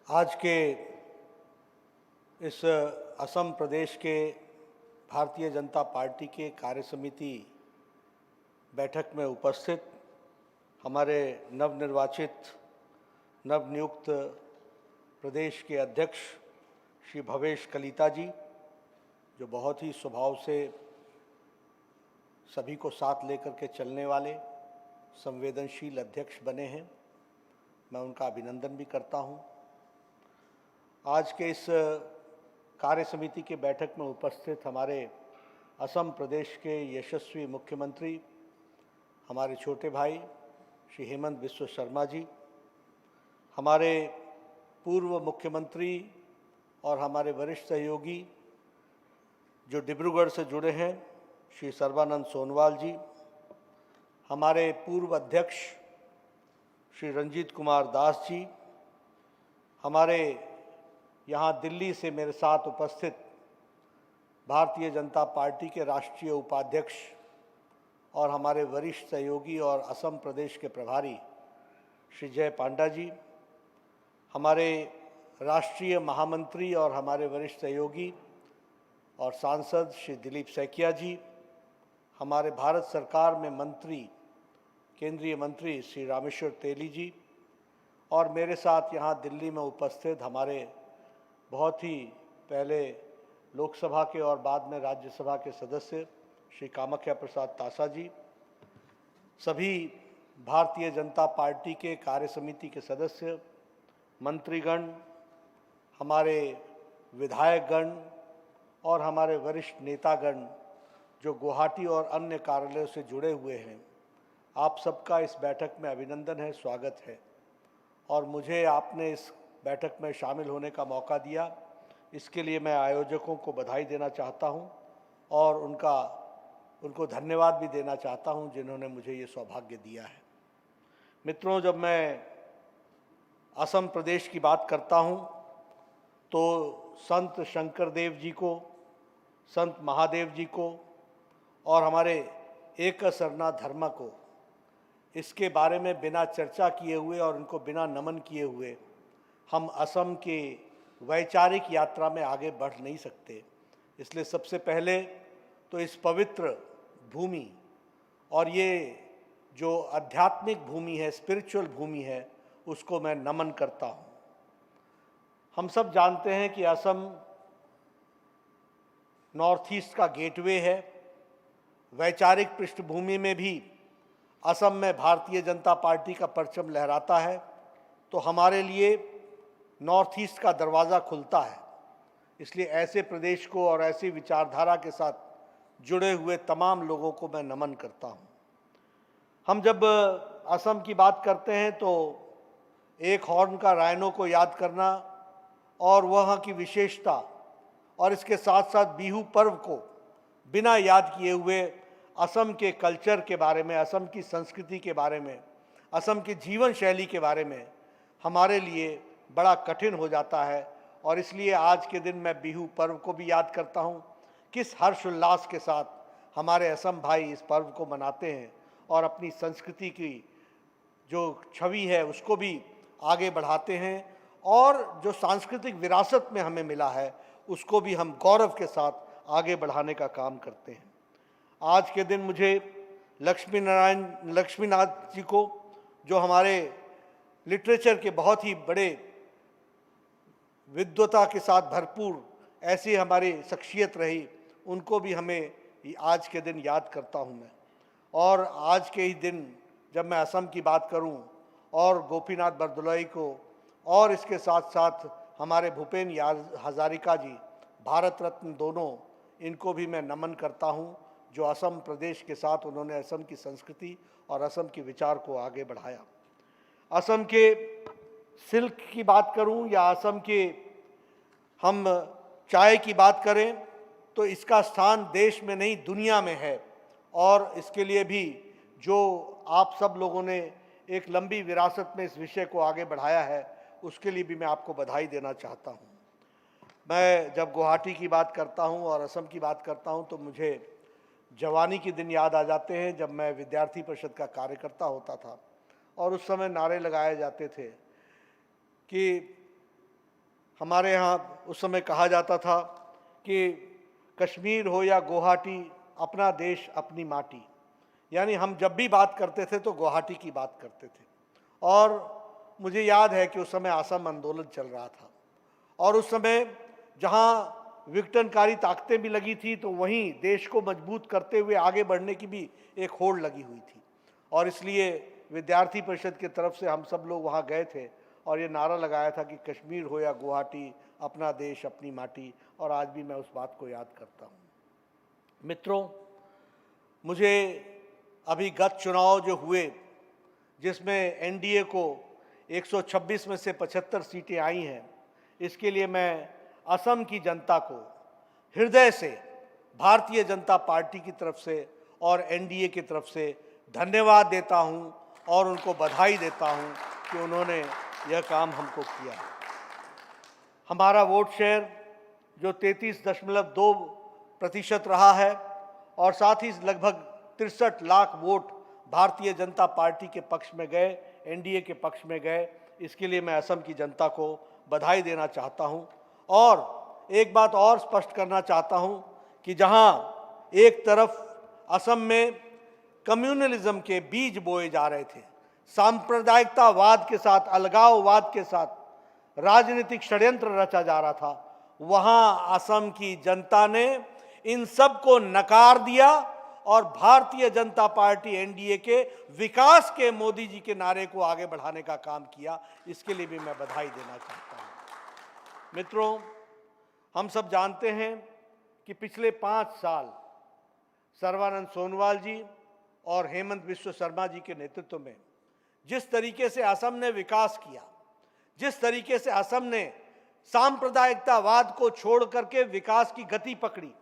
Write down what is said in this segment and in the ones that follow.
आज के इस असम प्रदेश के भारतीय जनता पार्टी के कार्य समिति बैठक में उपस्थित हमारे नवनिर्वाचित नवनियुक्त प्रदेश के अध्यक्ष श्री भवेश कलिता जी, जो बहुत ही स्वभाव से सभी को साथ लेकर के चलने वाले संवेदनशील अध्यक्ष बने हैं, मैं उनका अभिनंदन भी करता हूं। आज के इस कार्य समिति के बैठक में उपस्थित हमारे असम प्रदेश के यशस्वी मुख्यमंत्री हमारे छोटे भाई श्री हेमंत बिस्वा शर्मा जी, हमारे पूर्व मुख्यमंत्री और हमारे वरिष्ठ सहयोगी जो डिब्रूगढ़ से जुड़े हैं श्री सर्बानंद सोनवाल जी, हमारे पूर्व अध्यक्ष श्री रंजीत कुमार दास जी, हमारे यहाँ दिल्ली से मेरे साथ उपस्थित भारतीय जनता पार्टी के राष्ट्रीय उपाध्यक्ष और हमारे वरिष्ठ सहयोगी और असम प्रदेश के प्रभारी श्री जय पांडा जी, हमारे राष्ट्रीय महामंत्री और हमारे वरिष्ठ सहयोगी और सांसद श्री दिलीप सैकिया जी, हमारे भारत सरकार में मंत्री केंद्रीय मंत्री श्री रामेश्वर तेली जी, और मेरे साथ यहाँ दिल्ली में उपस्थित हमारे बहुत ही पहले लोकसभा के और बाद में राज्यसभा के सदस्य श्री कामाख्या प्रसाद तासा जी, सभी भारतीय जनता पार्टी के कार्य समिति के सदस्य, मंत्रीगण, हमारे विधायकगण और हमारे वरिष्ठ नेतागण जो गुवाहाटी और अन्य कार्यालयों से जुड़े हुए हैं, आप सबका इस बैठक में अभिनंदन है, स्वागत है। और मुझे आपने इस बैठक में शामिल होने का मौका दिया, इसके लिए मैं आयोजकों को बधाई देना चाहता हूं और उनको धन्यवाद भी देना चाहता हूं जिन्होंने मुझे ये सौभाग्य दिया है। मित्रों, जब मैं असम प्रदेश की बात करता हूं तो संत शंकरदेव जी को, संत महादेव जी को और हमारे एक शरणा धर्म को, इसके बारे में बिना चर्चा किए हुए और उनको बिना नमन किए हुए हम असम के वैचारिक यात्रा में आगे बढ़ नहीं सकते। इसलिए सबसे पहले तो इस पवित्र भूमि और ये जो आध्यात्मिक भूमि है, स्पिरिचुअल भूमि है, उसको मैं नमन करता हूँ। हम सब जानते हैं कि असम नॉर्थ ईस्ट का गेटवे है। वैचारिक पृष्ठभूमि में भी असम में भारतीय जनता पार्टी का परचम लहराता है, तो हमारे लिए नॉर्थ ईस्ट का दरवाज़ा खुलता है। इसलिए ऐसे प्रदेश को और ऐसी विचारधारा के साथ जुड़े हुए तमाम लोगों को मैं नमन करता हूँ। हम जब असम की बात करते हैं तो एक हॉर्न का राइनो को याद करना और वहाँ की विशेषता और इसके साथ साथ बिहू पर्व को बिना याद किए हुए असम के कल्चर के बारे में, असम की संस्कृति के बारे में, असम की जीवन शैली के बारे में हमारे लिए बड़ा कठिन हो जाता है। और इसलिए आज के दिन मैं बिहू पर्व को भी याद करता हूँ। किस हर्षोल्लास के साथ हमारे असम भाई इस पर्व को मनाते हैं और अपनी संस्कृति की जो छवि है उसको भी आगे बढ़ाते हैं, और जो सांस्कृतिक विरासत में हमें मिला है उसको भी हम गौरव के साथ आगे बढ़ाने का काम करते हैं। आज के दिन मुझे लक्ष्मीनाथ जी को, जो हमारे लिटरेचर के बहुत ही बड़े विद्वता के साथ भरपूर ऐसी हमारी शख्सियत रही, उनको भी हमें आज के दिन याद करता हूं मैं। और आज के ही दिन जब मैं असम की बात करूं और गोपीनाथ बरदलोई को और इसके साथ साथ हमारे भूपेन हजारिका जी, भारत रत्न दोनों, इनको भी मैं नमन करता हूं, जो असम प्रदेश के साथ उन्होंने असम की संस्कृति और असम के विचार को आगे बढ़ाया। असम के सिल्क की बात करूं या असम के हम चाय की बात करें तो इसका स्थान देश में नहीं दुनिया में है, और इसके लिए भी जो आप सब लोगों ने एक लंबी विरासत में इस विषय को आगे बढ़ाया है, उसके लिए भी मैं आपको बधाई देना चाहता हूं। मैं जब गुवाहाटी की बात करता हूं और असम की बात करता हूं तो मुझे जवानी के दिन याद आ जाते हैं, जब मैं विद्यार्थी परिषद का कार्यकर्ता होता था और उस समय नारे लगाए जाते थे कि हमारे यहाँ उस समय कहा जाता था कि कश्मीर हो या गुवाहाटी, अपना देश अपनी माटी। यानी हम जब भी बात करते थे तो गुवाहाटी की बात करते थे। और मुझे याद है कि उस समय असम आंदोलन चल रहा था और उस समय जहाँ विघटनकारी ताकतें भी लगी थी तो वहीं देश को मजबूत करते हुए आगे बढ़ने की भी एक होड़ लगी हुई थी। और इसलिए विद्यार्थी परिषद की तरफ से हम सब लोग वहाँ गए थे और ये नारा लगाया था कि कश्मीर हो या गुवाहाटी, अपना देश अपनी माटी। और आज भी मैं उस बात को याद करता हूँ। मित्रों, मुझे अभी गत चुनाव जो हुए जिसमें एनडीए को 126 में से 75 सीटें आई हैं, इसके लिए मैं असम की जनता को हृदय से भारतीय जनता पार्टी की तरफ से और एनडीए की तरफ से धन्यवाद देता हूं और उनको बधाई देता हूं कि उन्होंने यह काम हमको किया। हमारा वोट शेयर जो 33.2% रहा है और साथ ही लगभग 63 लाख वोट भारतीय जनता पार्टी के पक्ष में गए, एनडीए के पक्ष में गए, इसके लिए मैं असम की जनता को बधाई देना चाहता हूं। और एक बात और स्पष्ट करना चाहता हूं कि जहां एक तरफ असम में कम्युनलिज्म के बीज बोए जा रहे थे, सांप्रदायिकतावाद के साथ, अलगाववाद के साथ राजनीतिक षड्यंत्र रचा जा रहा था, वहां असम की जनता ने इन सब को नकार दिया और भारतीय जनता पार्टी एनडीए के विकास के मोदी जी के नारे को आगे बढ़ाने का काम किया। इसके लिए भी मैं बधाई देना चाहता हूं। मित्रों, हम सब जानते हैं कि पिछले 5 साल सर्बानंद सोनोवाल जी और हेमंत बिस्वा शर्मा जी के नेतृत्व में जिस तरीके से असम ने विकास किया, जिस तरीके से असम ने सांप्रदायिकतावाद को छोड़ करके विकास की गति पकड़ी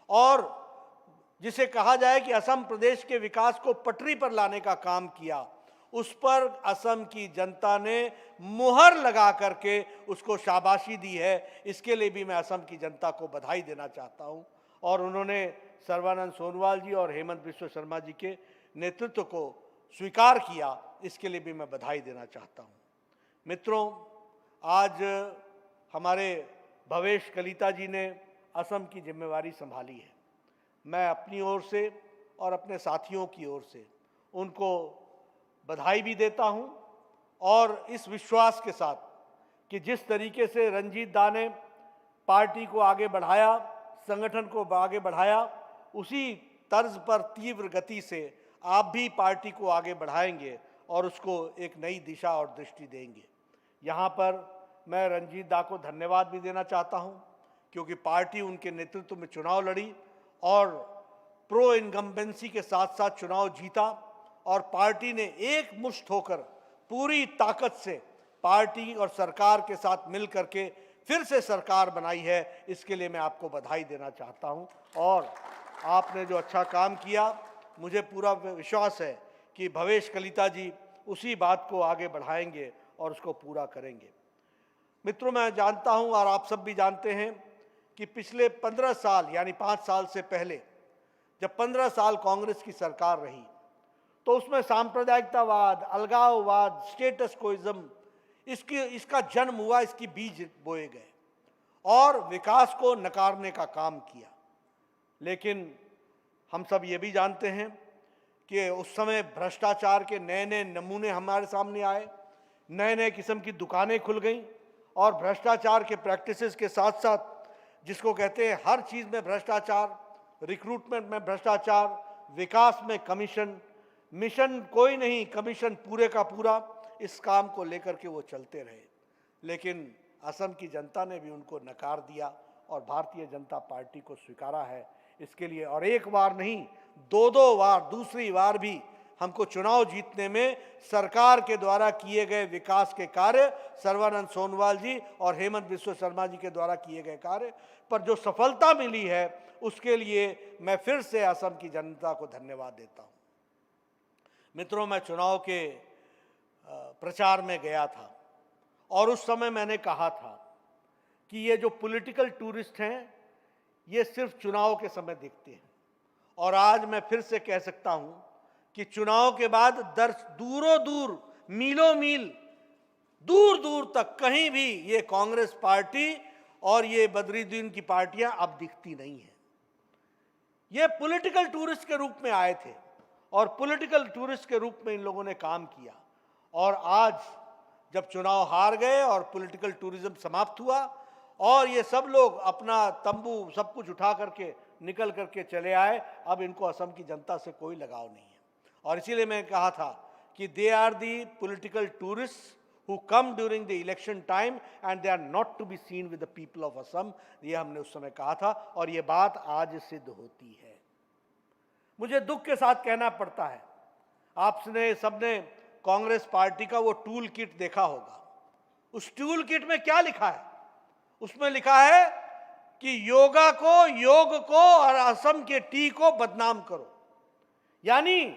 और जिसे कहा जाए कि असम प्रदेश के विकास को पटरी पर लाने का काम किया, उस पर असम की जनता ने मुहर लगा करके उसको शाबाशी दी है। इसके लिए भी मैं असम की जनता को बधाई देना चाहता हूं और उन्होंने सर्बानंद सोनोवाल जी और हेमंत बिस्वा शर्मा जी के नेतृत्व को स्वीकार किया, इसके लिए भी मैं बधाई देना चाहता हूं। मित्रों, आज हमारे भवेश कलिता जी ने असम की जिम्मेवारी संभाली है। मैं अपनी ओर से और अपने साथियों की ओर से उनको बधाई भी देता हूं और इस विश्वास के साथ कि जिस तरीके से रंजीत दा ने पार्टी को आगे बढ़ाया, संगठन को आगे बढ़ाया, उसी तर्ज पर तीव्र गति से आप भी पार्टी को आगे बढ़ाएंगे और उसको एक नई दिशा और दृष्टि देंगे। यहाँ पर मैं रंजीत दा को धन्यवाद भी देना चाहता हूँ क्योंकि पार्टी उनके नेतृत्व में चुनाव लड़ी और प्रो इनकम्बेंसी के साथ साथ चुनाव जीता और पार्टी ने एक मुश्त होकर पूरी ताकत से पार्टी और सरकार के साथ मिल करके फिर से सरकार बनाई है। इसके लिए मैं आपको बधाई देना चाहता हूं और आपने जो अच्छा काम किया, मुझे पूरा विश्वास है कि भवेश कलिता जी उसी बात को आगे बढ़ाएंगे और उसको पूरा करेंगे। मित्रों, मैं जानता हूं और आप सब भी जानते हैं कि पिछले 15 साल यानी 5 साल से पहले जब 15 साल कांग्रेस की सरकार रही तो उसमें सांप्रदायिकतावाद, अलगाववाद, स्टेटस कोइज्म इसका जन्म हुआ, इसकी बीज बोए गए और विकास को नकारने का काम किया। लेकिन हम सब ये भी जानते हैं कि उस समय भ्रष्टाचार के नए नए नमूने हमारे सामने आए, नए नए किस्म की दुकानें खुल गईं और भ्रष्टाचार के प्रैक्टिसेस के साथ साथ जिसको कहते हैं हर चीज़ में भ्रष्टाचार, रिक्रूटमेंट में भ्रष्टाचार, विकास में कमीशन, मिशन कोई नहीं, कमीशन पूरे का पूरा, इस काम को लेकर के वो चलते रहे। लेकिन असम की जनता ने भी उनको नकार दिया और भारतीय जनता पार्टी को स्वीकारा है। इसके लिए और एक बार नहीं, 2 बार, दूसरी बार भी हमको चुनाव जीतने में सरकार के द्वारा किए गए विकास के कार्य, सर्बानंद सोनोवाल जी और हेमंत बिस्वा शर्मा जी के द्वारा किए गए कार्य पर जो सफलता मिली है, उसके लिए मैं फिर से असम की जनता को धन्यवाद देता हूं। मित्रों, मैं चुनाव के प्रचार में गया था और उस समय मैंने कहा था कि ये जो पॉलिटिकल टूरिस्ट हैं, ये सिर्फ चुनाव के समय दिखते हैं और आज मैं फिर से कह सकता हूं कि चुनाव के बाद दूरों दूर, मीलों मील दूर दूर तक कहीं भी ये कांग्रेस पार्टी और ये बदरुद्दीन की पार्टियां अब दिखती नहीं है। ये पॉलिटिकल टूरिस्ट के रूप में आए थे और पॉलिटिकल टूरिस्ट के रूप में इन लोगों ने काम किया, और आज जब चुनाव हार गए और पॉलिटिकल टूरिज्म समाप्त हुआ और ये सब लोग अपना तंबू सब कुछ उठा करके निकल करके चले आए, अब इनको असम की जनता से कोई लगाव नहीं है। और इसीलिए मैं कहा था कि they are the political tourist who come during the election time and they are not to be seen with the people of Assam। ये हमने उस समय कहा था और ये बात आज सिद्ध होती है। मुझे दुख के साथ कहना पड़ता है, आपने सबने कांग्रेस पार्टी का वो टूल किट देखा होगा। उस टूल किट में क्या लिखा है? उसमें लिखा है कि योगा को, योग को और असम के टी को बदनाम करो, यानी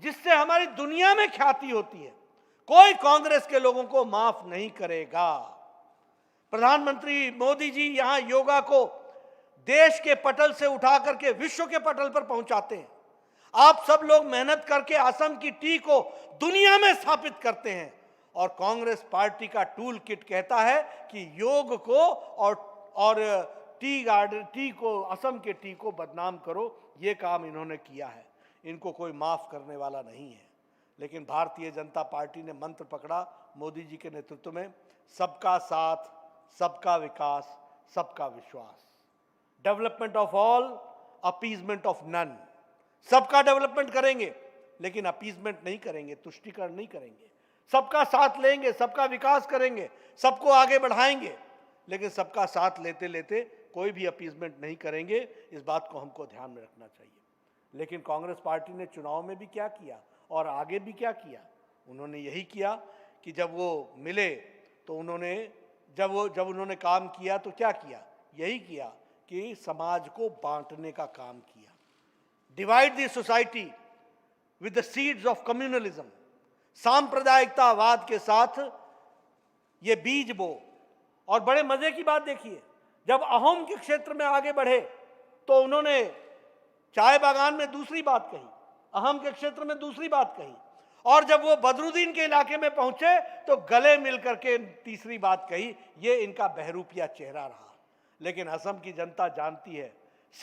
जिससे हमारी दुनिया में ख्याति होती है, कोई कांग्रेस के लोगों को माफ नहीं करेगा। प्रधानमंत्री मोदी जी यहां योगा को देश के पटल से उठा करके विश्व के पटल पर पहुंचाते हैं। आप सब लोग मेहनत करके असम की टी को दुनिया में स्थापित करते हैं और कांग्रेस पार्टी का टूल किट कहता है कि योग को और टी को, असम के टी को बदनाम करो। ये काम इन्होंने किया है, इनको कोई माफ करने वाला नहीं है। लेकिन भारतीय जनता पार्टी ने मंत्र पकड़ा मोदी जी के नेतृत्व में, सबका साथ, सबका विकास, सबका विश्वास, development of all, appeasement of none. सबका डेवलपमेंट करेंगे लेकिन अपीजमेंट नहीं करेंगे, तुष्टीकरण नहीं करेंगे। सबका साथ लेंगे, सबका विकास करेंगे, सबको आगे बढ़ाएंगे, लेकिन सबका साथ लेते लेते कोई भी अपीजमेंट नहीं करेंगे। इस बात को हमको ध्यान में रखना चाहिए। लेकिन कांग्रेस पार्टी ने चुनाव में भी क्या किया और आगे भी क्या किया? उन्होंने यही किया कि जब वो मिले तो उन्होंने जब उन्होंने काम किया तो क्या किया? यही किया कि समाज को बांटने का काम किया। Divide the society with the seeds of communalism. सांप्रदायिकतावाद के साथ ये बीज बो। और बड़े मजे की बात देखिए, जब अहोम के क्षेत्र में आगे बढ़े तो उन्होंने चाय बागान में दूसरी बात कही, अहम के क्षेत्र में दूसरी बात कही, और जब वो बदरुद्दीन के इलाके में पहुंचे तो गले मिलकर के तीसरी बात कही। ये इनका बहरूपिया चेहरा रहा। लेकिन असम की जनता जानती है,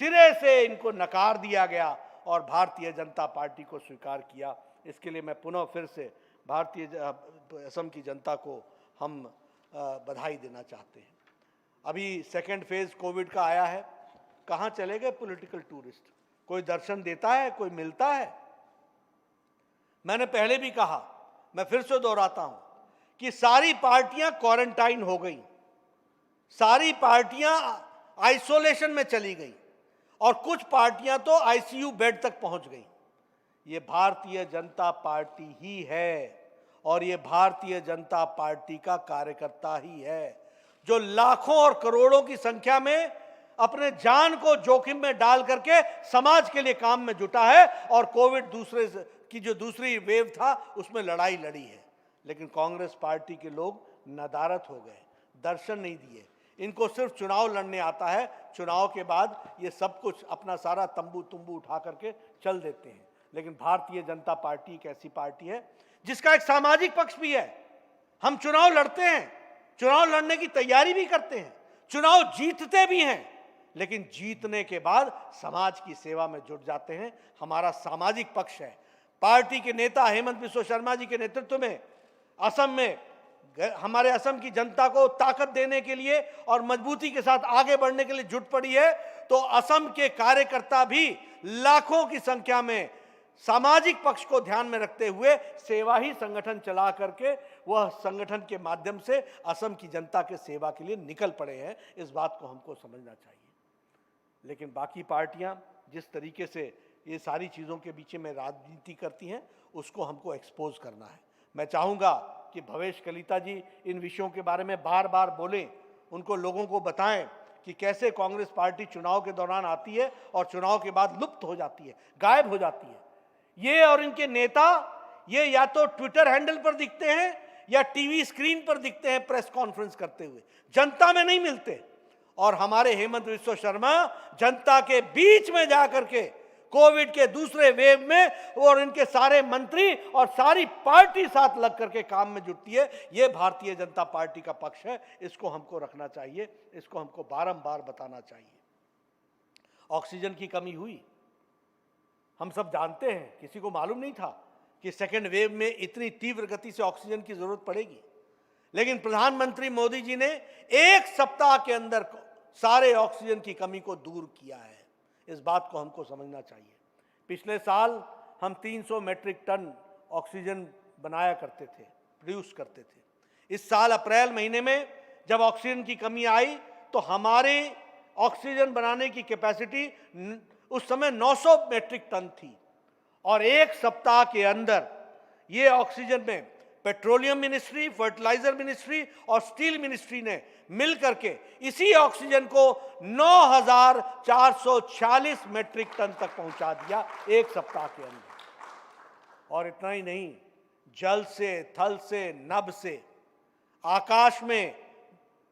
सिरे से इनको नकार दिया गया और भारतीय जनता पार्टी को स्वीकार किया। इसके लिए मैं पुनः फिर से असम की जनता को हम बधाई देना चाहते हैं। अभी सेकेंड फेज कोविड का आया है, कहाँ चले गए पॉलिटिकल टूरिस्ट? कोई दर्शन देता है? कोई मिलता है? मैंने पहले भी कहा, मैं फिर से दोहराता हूं कि सारी पार्टियां क्वारंटाइन हो गई, सारी पार्टियां आइसोलेशन में चली गई और कुछ पार्टियां तो आईसीयू बेड तक पहुंच गई। ये भारतीय जनता पार्टी ही है और ये भारतीय जनता पार्टी का कार्यकर्ता ही है जो लाखों और करोड़ों की संख्या में अपने जान को जोखिम में डाल करके समाज के लिए काम में जुटा है और कोविड की जो दूसरी वेव था उसमें लड़ाई लड़ी है। लेकिन कांग्रेस पार्टी के लोग नदारत हो गए, दर्शन नहीं दिए। इनको सिर्फ चुनाव लड़ने आता है, चुनाव के बाद ये सब कुछ अपना सारा तंबू उठा करके चल देते हैं। लेकिन भारतीय जनता पार्टी एक ऐसी पार्टी है जिसका एक सामाजिक पक्ष भी है। हम चुनाव लड़ते हैं, चुनाव लड़ने की तैयारी भी करते हैं, चुनाव जीतते भी हैं, लेकिन जीतने के बाद समाज की सेवा में जुट जाते हैं। हमारा सामाजिक पक्ष है। पार्टी के नेता हेमंत बिस्वा शर्मा जी के नेतृत्व में असम में हमारे असम की जनता को ताकत देने के लिए और मजबूती के साथ आगे बढ़ने के लिए जुट पड़ी है। तो असम के कार्यकर्ता भी लाखों की संख्या में सामाजिक पक्ष को ध्यान में रखते हुए सेवा ही संगठन चला करके वह संगठन के माध्यम से असम की जनता के सेवा के लिए निकल पड़े हैं। इस बात को हमको समझना चाहिए। लेकिन बाकी पार्टियां जिस तरीके से ये सारी चीज़ों के बीच में राजनीति करती हैं उसको हमको एक्सपोज करना है। मैं चाहूँगा कि भवेश कलिता जी इन विषयों के बारे में बार बार बोलें, उनको लोगों को बताएं कि कैसे कांग्रेस पार्टी चुनाव के दौरान आती है और चुनाव के बाद लुप्त हो जाती है, गायब हो जाती है। ये और इनके नेता ये या तो ट्विटर हैंडल पर दिखते हैं या टीवी स्क्रीन पर दिखते हैं प्रेस कॉन्फ्रेंस करते हुए, जनता में नहीं मिलते। और हमारे हेमंत बिस्वा शर्मा जनता के बीच में जाकर के कोविड के दूसरे वेव में और इनके सारे मंत्री और सारी पार्टी साथ लग करके काम में जुटती है। ये भारतीय जनता पार्टी का पक्ष है, इसको हमको रखना चाहिए, इसको हमको बारंबार बताना चाहिए। ऑक्सीजन की कमी हुई, हम सब जानते हैं, किसी को मालूम नहीं था कि सेकेंड वेव में इतनी तीव्र गति से ऑक्सीजन की जरूरत पड़ेगी, लेकिन प्रधानमंत्री मोदी जी ने एक सप्ताह के अंदर सारे ऑक्सीजन की कमी को दूर किया है। इस बात को हमको समझना चाहिए। पिछले साल हम 300 मैट्रिक टन ऑक्सीजन बनाया करते थे, प्रोड्यूस करते थे। इस साल अप्रैल महीने में जब ऑक्सीजन की कमी आई तो हमारे ऑक्सीजन बनाने की कैपेसिटी उस समय 900 मैट्रिक टन थी, और एक सप्ताह के अंदर ये ऑक्सीजन में पेट्रोलियम मिनिस्ट्री, फर्टिलाइजर मिनिस्ट्री और स्टील मिनिस्ट्री ने मिलकर के इसी ऑक्सीजन को 9,446 मैट्रिक टन तक पहुंचा दिया एक सप्ताह के अंदर। और इतना ही नहीं, जल से, थल से, नभ से, आकाश में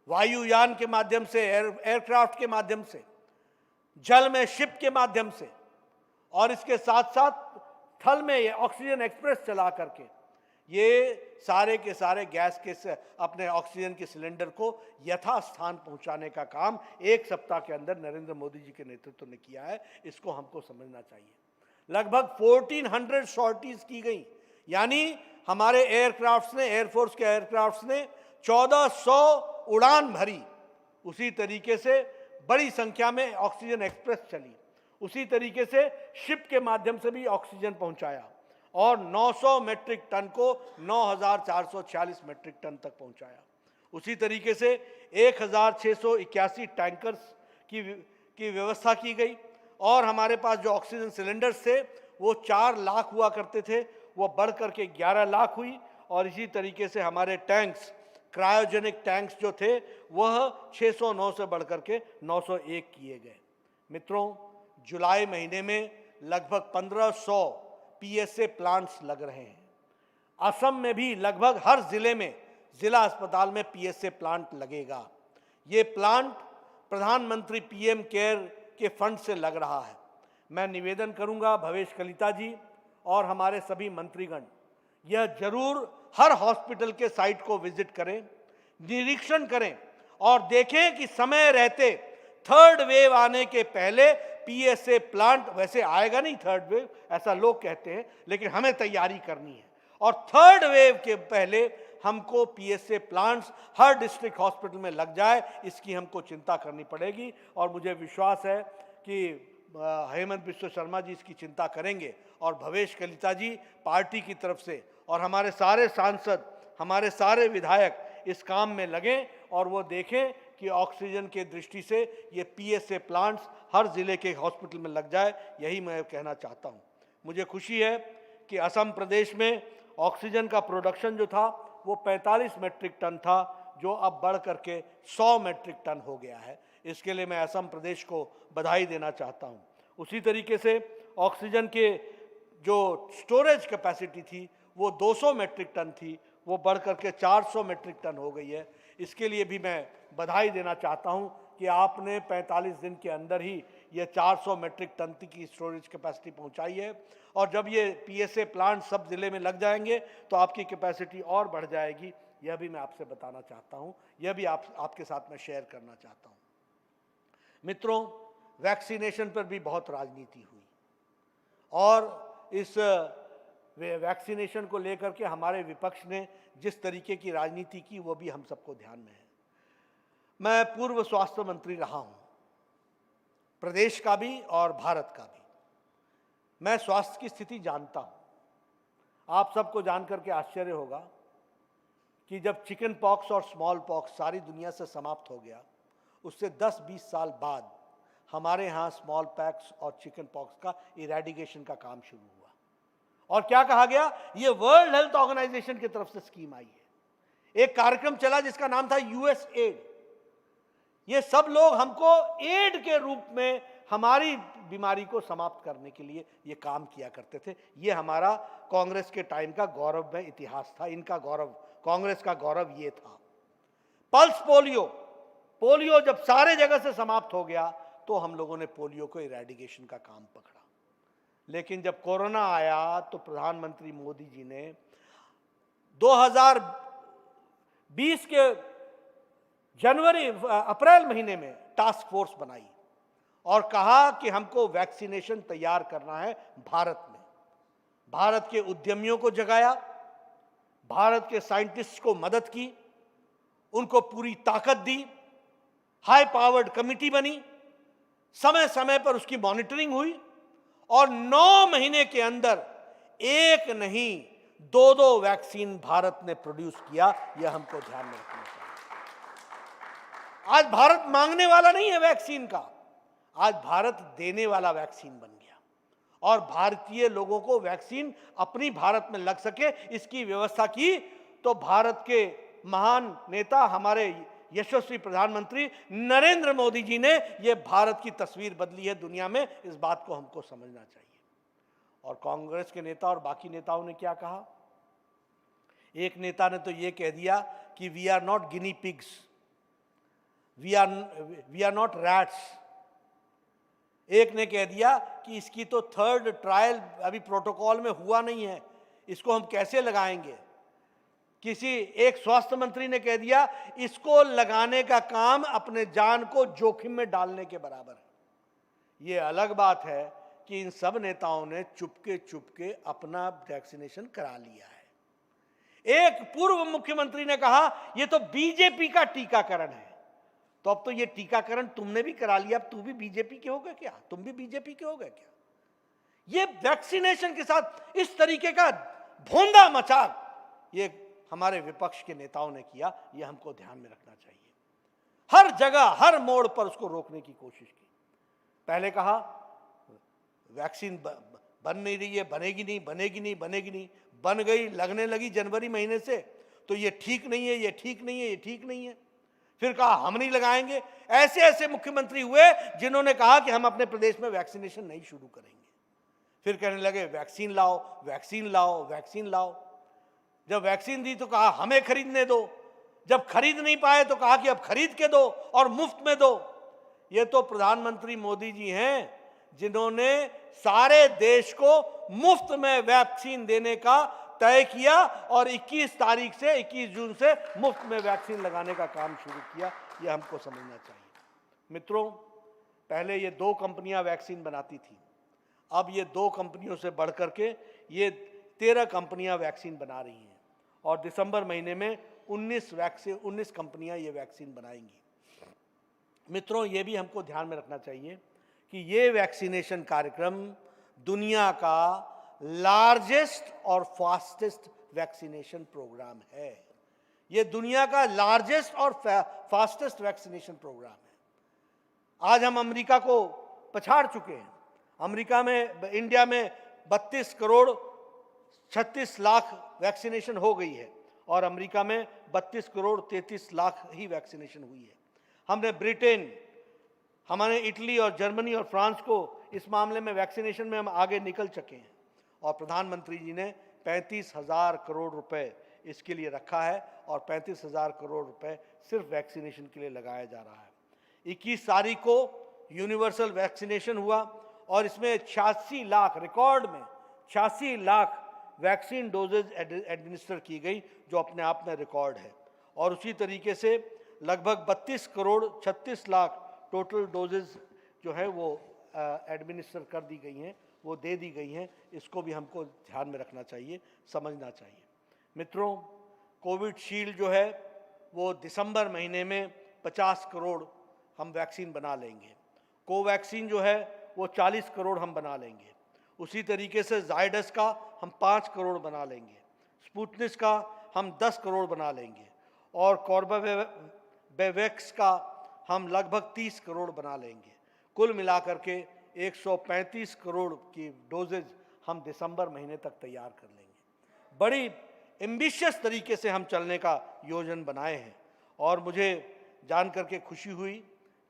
वायुयान के माध्यम से, एयरक्राफ्ट के माध्यम से, जल में शिप के माध्यम से, और इसके साथ साथ थल में ऑक्सीजन एक्सप्रेस चला करके ये सारे के सारे गैस के अपने ऑक्सीजन के सिलेंडर को यथास्थान पहुंचाने का काम एक सप्ताह के अंदर नरेंद्र मोदी जी के नेतृत्व में किया है। इसको हमको समझना चाहिए। लगभग 1400 सॉर्टीज की गई, यानी हमारे एयरक्राफ्ट्स ने, एयरफोर्स के एयरक्राफ्ट्स ने 1400 उड़ान भरी। उसी तरीके से बड़ी संख्या में ऑक्सीजन एक्सप्रेस चली, उसी तरीके से शिप के माध्यम से भी ऑक्सीजन पहुंचाया, और 900 मैट्रिक टन को 9,446 मैट्रिक टन तक पहुंचाया। उसी तरीके से 1,681 टैंकर्स की व्यवस्था की गई, और हमारे पास जो ऑक्सीजन सिलेंडर्स थे वो 4 लाख हुआ करते थे, वो बढ़ करके 11 लाख हुई। और इसी तरीके से हमारे टैंक्स, क्रायोजेनिक टैंक्स जो थे वह 609 से बढ़ करके 901 किए गए। मित्रों, जुलाई महीने में लगभग 1500 पीएसए प्लांट्स लग रहे हैं। असम में भी लगभग हर जिले में, जिला अस्पताल में पीएसए प्लांट लगेगा। ये प्लांट प्रधानमंत्री पीएम केयर के फंड से लग रहा है। मैं निवेदन करूंगा भवेश कलिता जी और हमारे सभी मंत्रीगण, यह जरूर हर हॉस्पिटल के साइट को विजिट करें, निरीक्षण करें और देखें कि समय रहते थर्ड वेव आने के पहले पीएसए प्लांट, वैसे आएगा नहीं थर्ड वेव, ऐसा लोग कहते हैं, लेकिन हमें तैयारी करनी है, और थर्ड वेव के पहले हमको पीएसए प्लांट्स हर डिस्ट्रिक्ट हॉस्पिटल में लग जाए, इसकी हमको चिंता करनी पड़ेगी। और मुझे विश्वास है कि हेमंत बिश्व शर्मा जी इसकी चिंता करेंगे, और भवेश कलिता जी पार्टी की तरफ से और हमारे सारे सांसद, हमारे सारे विधायक इस काम में लगें, और वो देखें कि ऑक्सीजन के दृष्टि से ये पीएसए प्लांट्स हर जिले के हॉस्पिटल में लग जाए। यही मैं कहना चाहता हूँ। मुझे खुशी है कि असम प्रदेश में ऑक्सीजन का प्रोडक्शन जो था वो 45 मैट्रिक टन था, जो अब बढ़ करके 100 मैट्रिक टन हो गया है। इसके लिए मैं असम प्रदेश को बधाई देना चाहता हूँ। उसी तरीके से ऑक्सीजन के जो स्टोरेज कैपेसिटी थी वो 200 मैट्रिक टन थी, वो बढ़ करके 400 मैट्रिक टन हो गई है। इसके लिए भी मैं बधाई देना चाहता हूं कि आपने 45 दिन के अंदर ही ये 400 मैट्रिक टन की स्टोरेज कैपेसिटी पहुंचाई है, और जब ये पीएसए प्लांट सब जिले में लग जाएंगे तो आपकी कैपेसिटी और बढ़ जाएगी। यह भी मैं आपसे बताना चाहता हूं, यह भी आपके साथ में शेयर करना चाहता हूं। मित्रों, वैक्सीनेशन पर भी बहुत राजनीति हुई, और इस वैक्सीनेशन को लेकर के हमारे विपक्ष ने जिस तरीके की राजनीति की वो भी हम सबको ध्यान में है। मैं पूर्व स्वास्थ्य मंत्री रहा हूं, प्रदेश का भी और भारत का भी। मैं स्वास्थ्य की स्थिति जानता हूं। आप सबको जानकर के आश्चर्य होगा कि जब चिकन पॉक्स और स्मॉल पॉक्स सारी दुनिया से समाप्त हो गया, उससे 10-20 साल बाद हमारे यहाँ स्मॉल पॉक्स और चिकन पॉक्स का इरेडिकेशन का काम शुरू हुआ। और क्या कहा गया, ये वर्ल्ड हेल्थ ऑर्गेनाइजेशन की तरफ से स्कीम आई है। एक कार्यक्रम चला जिसका नाम था यूएस एड। ये सब लोग हमको एड के रूप में हमारी बीमारी को समाप्त करने के लिए ये काम किया करते थे। ये हमारा कांग्रेस के टाइम का गौरवमय इतिहास था। इनका गौरव, कांग्रेस का गौरव ये था। पल्स पोलियो जब सारे जगह से समाप्त हो गया तो हम लोगों ने पोलियो को इरेडिकेशन का काम पकड़ा। लेकिन जब कोरोना आया तो प्रधानमंत्री मोदी जी ने 2020 के अप्रैल महीने में टास्क फोर्स बनाई और कहा कि हमको वैक्सीनेशन तैयार करना है भारत में। भारत के उद्यमियों को जगाया, भारत के साइंटिस्ट को मदद की, उनको पूरी ताकत दी, हाई पावर्ड कमिटी बनी, समय समय पर उसकी मॉनिटरिंग हुई और 9 महीने के अंदर एक नहीं 2 वैक्सीन भारत ने प्रोड्यूस किया। यह हमको ध्यान में रखना चाहिए। आज भारत मांगने वाला नहीं है वैक्सीन का, आज भारत देने वाला वैक्सीन बन गया और भारतीय लोगों को वैक्सीन अपनी भारत में लग सके इसकी व्यवस्था की। तो भारत के महान नेता हमारे यशस्वी प्रधानमंत्री नरेंद्र मोदी जी ने यह भारत की तस्वीर बदली है दुनिया में। इस बात को हमको समझना चाहिए। और कांग्रेस के नेता और बाकी नेताओं ने क्या कहा? एक नेता ने तो यह कह दिया कि we are not guinea pigs, we are not rats. एक ने कह दिया कि इसकी तो 3rd ट्रायल अभी प्रोटोकॉल में हुआ नहीं है, इसको हम कैसे लगाएंगे। किसी एक स्वास्थ्य मंत्री ने कह दिया इसको लगाने का काम अपने जान को जोखिम में डालने के बराबर है। ये अलग बात है कि इन सब नेताओं ने चुपके चुपके अपना वैक्सीनेशन करा लिया है। एक पूर्व मुख्यमंत्री ने कहा यह तो बीजेपी का टीकाकरण है। तो अब तो ये टीकाकरण तुमने भी करा लिया, अब तू भी बीजेपी के हो गए क्या? तुम भी बीजेपी के हो गए क्या? ये वैक्सीनेशन के साथ इस तरीके का भोंदा मचाक ये हमारे विपक्ष के नेताओं ने किया। ये हमको ध्यान में रखना चाहिए। हर जगह हर मोड़ पर उसको रोकने की कोशिश की। पहले कहा वैक्सीन बन नहीं रही है, बनेगी नहीं, बनेगी नहीं, बनेगी नहीं, बन गई, लगने लगी जनवरी महीने से, तो ये ठीक नहीं है, ये ठीक नहीं है, ये ठीक नहीं है। फिर कहा हम नहीं लगाएंगे। ऐसे ऐसे मुख्यमंत्री हुए जिन्होंने कहा कि हम अपने प्रदेश में वैक्सीनेशन नहीं शुरू करेंगे। फिर कहने लगे वैक्सीन लाओ, वैक्सीन लाओ, वैक्सीन लाओ। जब वैक्सीन दी तो कहा हमें खरीदने दो, जब खरीद नहीं पाए तो कहा कि अब खरीद के दो और मुफ्त में दो। ये तो प्रधानमंत्री मोदी जी हैं जिन्होंने सारे देश को मुफ्त में वैक्सीन देने का तय किया और 21 तारीख से 21 जून से मुफ्त में वैक्सीन लगाने का काम शुरू किया। यह हमको समझना चाहिए। मित्रों, पहले ये 2 कंपनियां वैक्सीन बनाती थी, अब ये 2 कंपनियों से बढ़ करके ये 13 कंपनियां वैक्सीन बना रही हैं और दिसंबर महीने में 19 कंपनियां ये वैक्सीन बनाएंगी। मित्रों, ये भी हमको ध्यान में रखना चाहिए कि ये वैक्सीनेशन कार्यक्रम दुनिया का लार्जेस्ट और फास्टेस्ट वैक्सीनेशन प्रोग्राम है। ये दुनिया का लार्जेस्ट और फास्टेस्ट वैक्सीनेशन प्रोग्राम है। आज हम अमेरिका को पछाड़ चुके हैं। अमेरिका में, इंडिया में 32 करोड़ 36 लाख वैक्सीनेशन हो गई है और अमेरिका में 32 करोड़ 33 लाख ही वैक्सीनेशन हुई है। हमने ब्रिटेन, हमारे इटली और जर्मनी और फ्रांस को इस मामले में वैक्सीनेशन में हम आगे निकल चुके हैं और प्रधानमंत्री जी ने 35,000 करोड़ रुपए इसके लिए रखा है और 35,000 करोड़ रुपए सिर्फ वैक्सीनेशन के लिए लगाया जा रहा है। 21 तारीख को यूनिवर्सल वैक्सीनेशन हुआ और इसमें 86 लाख, रिकॉर्ड में 86 लाख वैक्सीन डोजेज एडमिनिस्टर की गई, जो अपने आप में रिकॉर्ड है। और उसी तरीके से लगभग 32 करोड़ 36 लाख टोटल डोजेज जो है वो एडमिनिस्टर कर दी गई हैं, वो दे दी गई हैं। इसको भी हमको ध्यान में रखना चाहिए, समझना चाहिए। मित्रों, कोविशील्ड जो है वो दिसंबर महीने में 50 करोड़ हम वैक्सीन बना लेंगे। कोवैक्सीन जो है वो 40 करोड़ हम बना लेंगे। उसी तरीके से जायडस का हम 5 करोड़ बना लेंगे, स्पुतनिक का हम 10 करोड़ बना लेंगे और कॉर्बेवैक्स का हम लगभग 30 करोड़ बना लेंगे। कुल मिलाकर के 135 करोड़ की डोजेज हम दिसंबर महीने तक तैयार कर लेंगे। बड़ी एम्बिशियस तरीके से हम चलने का योजना बनाए हैं और मुझे जान करके खुशी हुई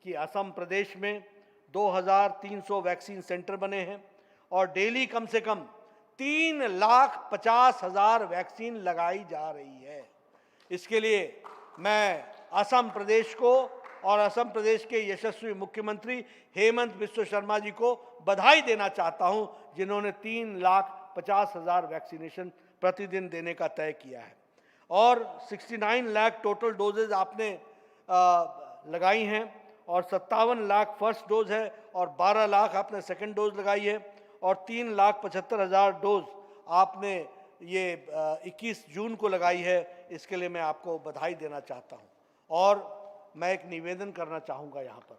कि असम प्रदेश में 2300 वैक्सीन सेंटर बने हैं और डेली कम से कम 3,50,000 वैक्सीन लगाई जा रही है। इसके लिए मैं असम प्रदेश को और असम प्रदेश के यशस्वी मुख्यमंत्री हेमंत बिस्वा शर्मा जी को बधाई देना चाहता हूं, जिन्होंने 3,50,000 वैक्सीनेशन प्रतिदिन देने का तय किया है और 69 लाख टोटल डोजेज आपने लगाई हैं और 57 लाख फर्स्ट डोज है और 12 लाख आपने सेकंड डोज लगाई है और 3,75,000 डोज आपने ये 21 जून को लगाई है। इसके लिए मैं आपको बधाई देना चाहता हूं और मैं एक निवेदन करना चाहूँगा। यहाँ पर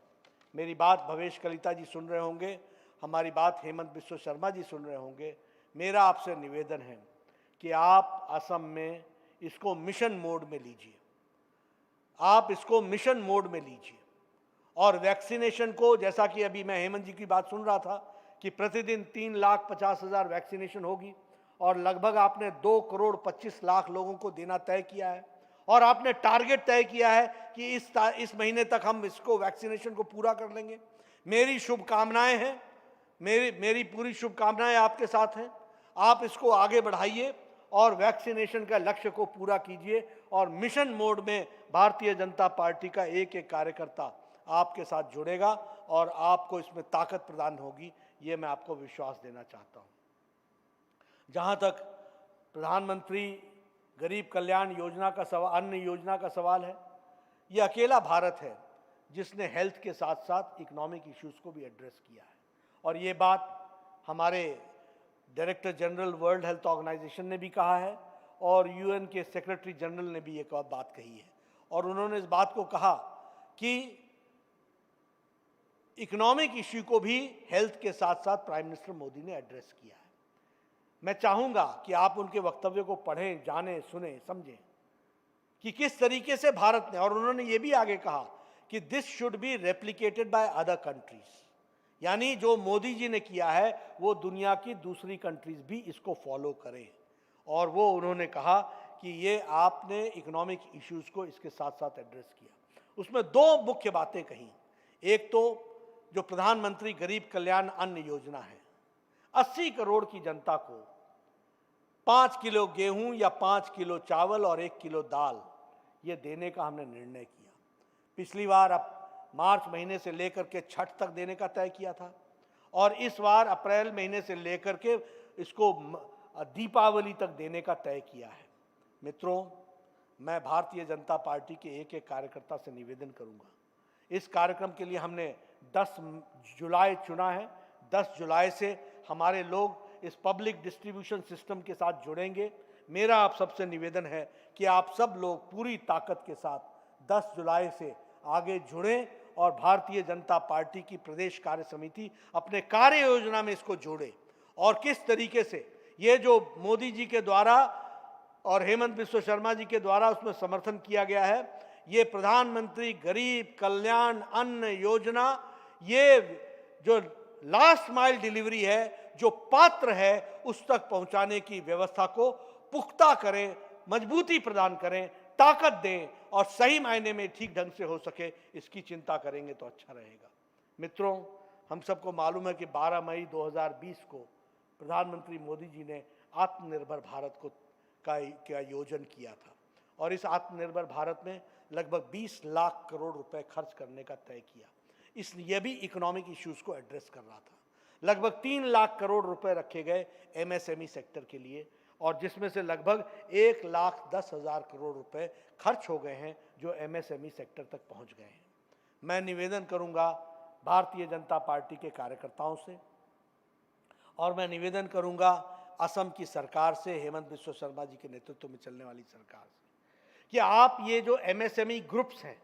मेरी बात भवेश कलिता जी सुन रहे होंगे, हमारी बात हेमंत बिस्वा शर्मा जी सुन रहे होंगे। मेरा आपसे निवेदन है कि आप असम में इसको मिशन मोड में लीजिए, आप इसको मिशन मोड में लीजिए और वैक्सीनेशन को, जैसा कि अभी मैं हेमंत जी की बात सुन रहा था कि प्रतिदिन 3,50,000 वैक्सीनेशन होगी और लगभग आपने 2,25,00,000 लोगों को देना तय किया है और आपने टारगेट तय किया है कि इस महीने तक हम इसको वैक्सीनेशन को पूरा कर लेंगे। मेरी शुभकामनाएं हैं, मेरी पूरी शुभकामनाएं आपके साथ हैं। आप इसको आगे बढ़ाइए और वैक्सीनेशन का लक्ष्य को पूरा कीजिए और मिशन मोड में भारतीय जनता पार्टी का एक एक कार्यकर्ता आपके साथ जुड़ेगा और आपको इसमें ताकत प्रदान होगी, ये मैं आपको विश्वास देना चाहता हूँ। जहाँ तक प्रधानमंत्री गरीब कल्याण योजना का सवाल, अन्न योजना का सवाल है, ये अकेला भारत है जिसने हेल्थ के साथ साथ इकोनॉमिक इश्यूज को भी एड्रेस किया है और ये बात हमारे director general world health organisation ने भी कहा है और यूएन के सेक्रेटरी जनरल ने भी एक बात कही है और उन्होंने इस बात को कहा कि इकोनॉमिक इश्यू को भी हेल्थ के साथ साथ प्राइम मिनिस्टर मोदी ने एड्रेस किया है। मैं चाहूँगा कि आप उनके वक्तव्य को पढ़ें, जानें, सुनें, समझें कि किस तरीके से भारत ने, और उन्होंने ये भी आगे कहा कि this should be replicated by other countries, यानी जो मोदी जी ने किया है वो दुनिया की दूसरी कंट्रीज भी इसको फॉलो करें। और वो उन्होंने कहा कि ये आपने इकोनॉमिक इश्यूज को इसके साथ साथ एड्रेस किया। उसमें दो मुख्य बातें कही। एक तो जो प्रधानमंत्री गरीब कल्याण अन्न योजना है, 80 करोड़ की जनता को 5 किलो गेहूं या 5 किलो चावल और 1 किलो दाल ये देने का हमने निर्णय किया। पिछली बार अब मार्च महीने से लेकर के छठ तक देने का तय किया था और इस बार अप्रैल महीने से लेकर के इसको दीपावली तक देने का तय किया है। मित्रों, मैं भारतीय जनता पार्टी के एक एक कार्यकर्ता से निवेदन करूंगा, इस कार्यक्रम के लिए हमने 10 जुलाई चुना है। 10 जुलाई से हमारे लोग इस पब्लिक डिस्ट्रीब्यूशन सिस्टम के साथ जुड़ेंगे। मेरा आप सबसे निवेदन है कि आप सब लोग पूरी ताकत के साथ 10 जुलाई से आगे जुड़ें और भारतीय जनता पार्टी की प्रदेश कार्य समिति अपने कार्य योजना में इसको जोड़े और किस तरीके से ये जो मोदी जी के द्वारा और हेमंत बिस्वा शर्मा जी के द्वारा उसमें समर्थन किया गया है, ये प्रधानमंत्री गरीब कल्याण अन्न योजना, ये जो लास्ट माइल डिलीवरी है, जो पात्र है उस तक पहुंचाने की व्यवस्था को पुख्ता करें, मजबूती प्रदान करें, ताकत दें और सही मायने में ठीक ढंग से हो सके, इसकी चिंता करेंगे तो अच्छा रहेगा। मित्रों, हम सबको मालूम है कि 12 मई 2020 को प्रधानमंत्री मोदी जी ने आत्मनिर्भर भारत का योजन किया था और इस आत्मनिर्भर भारत में लगभग 20 लाख करोड़ रुपए खर्च करने का तय किया। इसलिए भी इकोनॉमिक इश्यूज को एड्रेस कर रहा था। लगभग 3 लाख करोड़ रुपए रखे गए एमएसएमई सेक्टर के लिए और जिसमें से लगभग 1,10,000 करोड़ रुपए खर्च हो गए हैं जो एमएसएमई सेक्टर तक पहुंच गए हैं। मैं निवेदन करूंगा भारतीय जनता पार्टी के कार्यकर्ताओं से और मैं निवेदन करूंगा असम की सरकार से, हेमंत बिस्वा शर्मा जी के नेतृत्व में चलने वाली सरकार से, कि आप ये जो एमएसएमई ग्रुप्स हैं,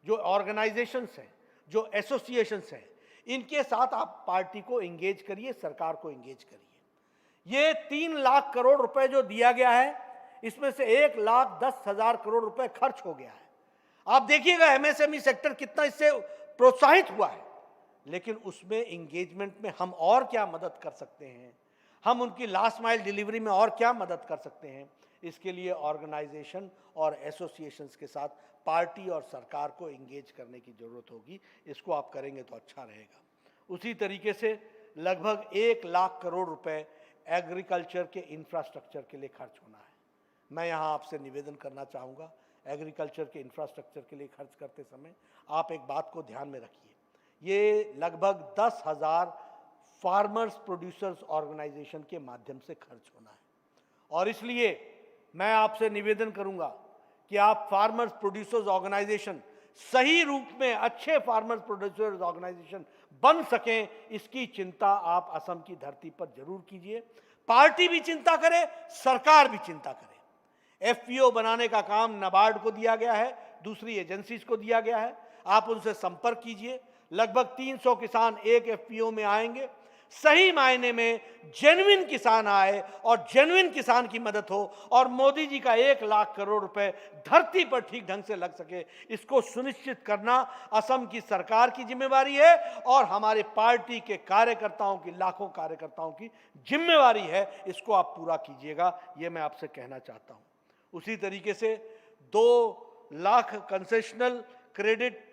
जो ऑर्गेनाइजेशंस हैं, जो एसोसिएशंस हैं, इनके साथ आप पार्टी को एंगेज करिए, सरकार को एंगेज करिए। ये 3 लाख करोड़ रुपए जो दिया गया है, इसमें से 1,10,000 करोड़ रुपए खर्च हो गया है। आप देखिएगा एमएसएमई सेक्टर कितना इससे प्रोत्साहित हुआ है, लेकिन उसमें एंगेजमेंट में हम और क्या मदद कर सकते हैं, हम उनकी लास्ट माइल डिलीवरी में और क्या मदद कर सकते हैं, इसके लिए ऑर्गेनाइजेशन और एसोसिएशंस के साथ पार्टी और सरकार को एंगेज करने की जरूरत होगी। इसको आप करेंगे तो अच्छा रहेगा। उसी तरीके से लगभग 1 लाख करोड़ रुपए एग्रीकल्चर के इंफ्रास्ट्रक्चर के लिए खर्च होना है। मैं यहाँ आपसे निवेदन करना चाहूँगा, एग्रीकल्चर के इंफ्रास्ट्रक्चर के लिए खर्च करते समय आप एक बात को ध्यान में रखिए, ये लगभग 10,000 फार्मर्स प्रोड्यूसर्स ऑर्गेनाइजेशन के माध्यम से खर्च होना है। और इसलिए मैं आपसे निवेदन करूंगा कि आप फार्मर्स प्रोड्यूसर्स ऑर्गेनाइजेशन सही रूप में अच्छे फार्मर्स प्रोड्यूसर्स ऑर्गेनाइजेशन बन सकें, इसकी चिंता आप असम की धरती पर जरूर कीजिए। पार्टी भी चिंता करे, सरकार भी चिंता करे। एफपीओ बनाने का काम नाबार्ड को दिया गया है, दूसरी एजेंसीज को दिया गया है, आप उनसे संपर्क कीजिए। लगभग 300 किसान एक एफपीओ में आएंगे। सही मायने में जेन्युइन किसान आए और जेन्युइन किसान की मदद हो और मोदी जी का 1 लाख करोड़ रुपए धरती पर ठीक ढंग से लग सके, इसको सुनिश्चित करना असम की सरकार की जिम्मेवारी है और हमारे पार्टी के कार्यकर्ताओं की, लाखों कार्यकर्ताओं की जिम्मेवारी है। इसको आप पूरा कीजिएगा, ये मैं आपसे कहना चाहता हूं। उसी तरीके से 2 लाख कंसेशनल क्रेडिट